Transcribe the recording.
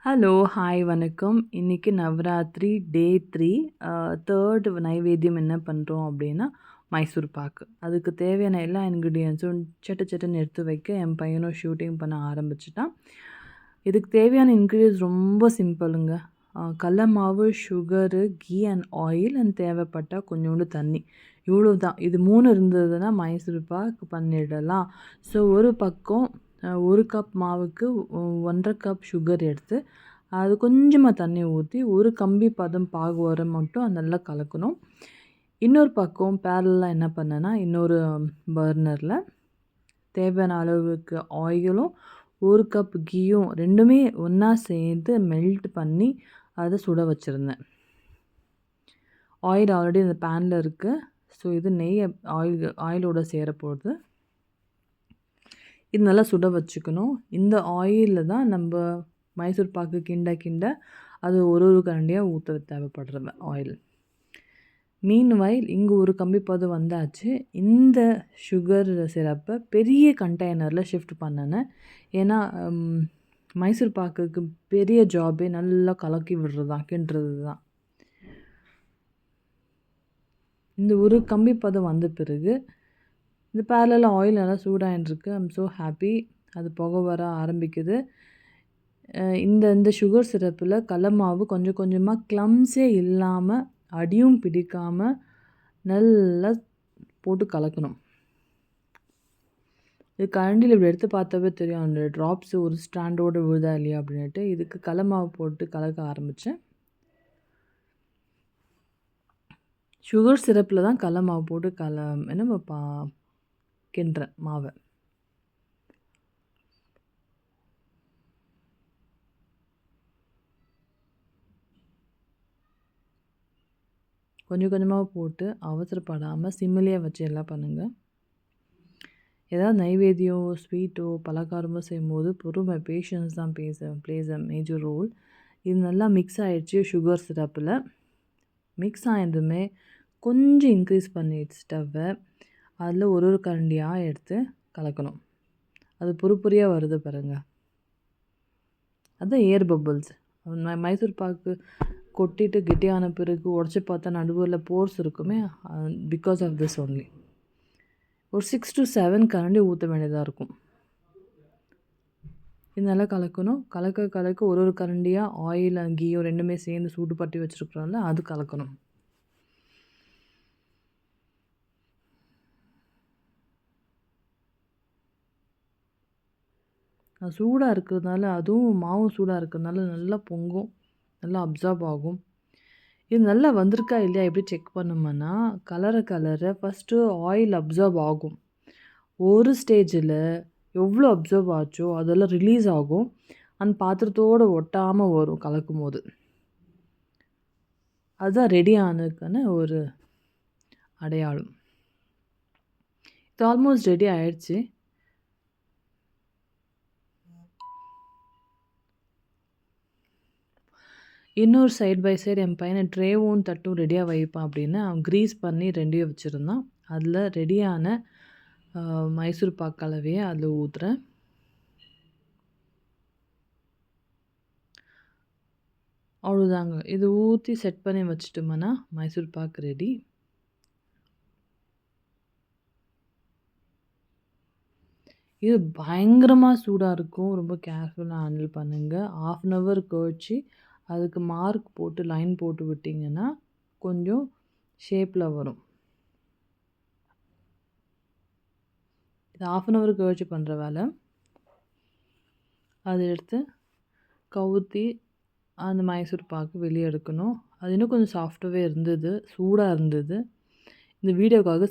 Hello, hi வணக்கம். இன்னைக்கு நவராத்திரி டே 3 3 நைவேத்தியம் என்ன பண்ணுறோம் அப்படின்னா, மைசூர் பாக்கு. அதுக்கு தேவையான எல்லா இன்க்ரீடியன்ட்ஸும் சட்டு சட்டுன்னு எடுத்து வைக்க என் பையனும் ஷூட்டிங் பண்ண ஆரம்பிச்சுட்டான். இதுக்கு தேவையான இன்க்ரீடியன்ட்ஸ் ரொம்ப சிம்பிளுங்க. கடல மாவு, sugar, ghee and oil and தேவைப்பட்டால் கொஞ்சோண்டு தண்ணி. இவ்வளோ தான். இது 3 இருந்ததுன்னா மைசூர் பாக்கு பண்ணிடலாம். ஸோ ஒரு பக்கம் 1 கப் மாவுக்கு 1 1/2 கப் சுகர் எடுத்து அது கொஞ்சமாக தண்ணி ஊற்றி ஒரு கம்பி பதம் பாகு வர மட்டும் நல்லா கலக்கணும். இன்னொரு பக்கம் பேரலாக என்ன பண்ணேன்னா, இன்னொரு பர்னரில் தேவையான அளவுக்கு ஆயிலும் 1 கப் கீயும் ரெண்டுமே ஒன்றா சேர்ந்து மெல்ட் பண்ணி அதை சுட வச்சுருந்தேன். ஆயில் ஆல்ரெடி இந்த பேனில் இருக்குது. ஸோ இது நெய் ஆயிலோட சேரப்போகுது. இது நல்லா சுட வச்சுக்கணும். இந்த ஆயிலில் தான் நம்ம மைசூர் பாக்கு கிண்ட அது ஒரு கரண்டியாக ஊற்ற தேவைப்படுற ஆயில். மீன்வைல் இங்கே ஒரு கம்பி பதம் வந்தாச்சு. இந்த சுகர் சிரப்பை பெரிய கண்டெய்னரில் ஷிஃப்ட் பண்ணினேன். ஏன்னா மைசூர் பாக்குக்கு பெரிய ஜாபே நல்லா கலக்கி விடுறது தான், கிண்டுறது தான். இந்த ஒரு கம்பி பதம் வந்த பிறகு இந்த பேரலில் ஆயில் நல்லா சூடாகிட்டுருக்கு. I'm so happy. அது புகை வர ஆரம்பிக்குது. இந்த சுகர் சிரப்பில் கடல மாவு கொஞ்சம் கொஞ்சமாக க்ளம்ஸே இல்லாமல் அடியும் பிடிக்காமல் நல்லா போட்டு கலக்கணும். இது கரண்டியில் இப்படி எடுத்து பார்த்தாவே தெரியும் அந்த ட்ராப்ஸ் ஒரு ஸ்டாண்டோடு விழுதா இல்லையா அப்படின்ட்டு. இதுக்கு கடல மாவு போட்டு கலக்க ஆரம்பித்தேன். சுகர் சிரப்பில் தான் கடல மாவு போட்டு கிண்டுறேன் மாவை. கொஞ்சம் கொஞ்சமாக போட்டு அவசரப்படாமல் சிம்மிலே வச்சு எல்லாம் பண்ணுங்கள். ஏதாவது நைவேத்தியம், ஸ்வீட்டோ, பலகாரமோ செய்யும்போது பொறுமை, பேஷன்ஸ் தான் பிளேஸ் அ மேஜர் ரோல். இது நல்லா மிக்ஸ் ஆகிடுச்சு சுகர் சிரப்பில். மிக்ஸ் ஆகிடுதுமே கொஞ்சம் இன்க்ரீஸ் பண்ணி ஸ்டவ்வை. அதில் ஒரு கரண்டியாக எடுத்து கலக்கணும். அது பொறியாக வருது பாருங்கள். அதுதான் ஏர் பபிள்ஸ். மைசூர் பாக்கு கொட்டிட்டு கெட்டியான பிறகு உடச்சி பார்த்தா நடுவில் போர்ஸ் இருக்குமே, பிகாஸ் ஆஃப் திஸ் ஒன்லி. ஒரு 6 to 7 கரண்டி ஊற்ற வேண்டியதாக இருக்கும். இது நல்லா கலக்கணும். கலக்க ஒரு கரண்டியாக ஆயில் கீயும் ரெண்டுமே சேர்ந்து சூடு பட்டி வச்சுருக்குறோம்ல, அது கலக்கணும். சூடாக இருக்கிறதுனால, அதுவும் மாவும் சூடாக இருக்கிறதுனால நல்லா பொங்கும், நல்லா அப்சார்ப் ஆகும். இது நல்லா வந்திருக்கா இல்லையா எப்படி செக் பண்ணோம்னா, கலரை ஃபஸ்ட்டு ஆயில் அப்சார்ப் ஆகும். ஒரு ஸ்டேஜில் எவ்வளோ அப்சர்வ் ஆச்சோ அதெல்லாம் ரிலீஸ் ஆகும். அந்த பாத்திரத்தோடு ஒட்டாமல் வரும் கலக்கும் போது. அதுதான் ரெடி ஆனதுக்கான ஒரு அடையாளம். இது ஆல்மோஸ்ட் ரெடி ஆயிடுச்சு. இன்னொரு சைட் பை சைடு என் பையனை ட்ரேவும் தட்டும் ரெடியாக வைப்பான் அப்படின்னு அவன் க்ரீஸ் பண்ணி ரெடியாக வச்சுருந்தான். அதில் ரெடியான மைசூர் பாக்கு கலவையை அதில் ஊற்றுறேன். அவ்வளோதாங்க. இது ஊற்றி செட் பண்ணி வச்சுட்டோம்னா மைசூர் பாக்கு ரெடி. இது பயங்கரமாக சூடாக இருக்கும். ரொம்ப கேர்ஃபுல்லாக ஹேண்டில் பண்ணுங்கள். 1/2 hour கழிச்சு அதுக்கு மார்க் போட்டு லைன் போட்டு விட்டிங்கன்னா கொஞ்சம் ஷேப்பில் வரும். இது 1/2 hour கழிச்சு பண்ணுற வேலை. அதை எடுத்து கவுத்தி அந்த மைசூர் பாக்கு வெளியே எடுக்கணும். அது இன்னும் கொஞ்சம் சாஃப்டாகவே இருந்தது, சூடாக இருந்தது. இந்த வீடியோக்காக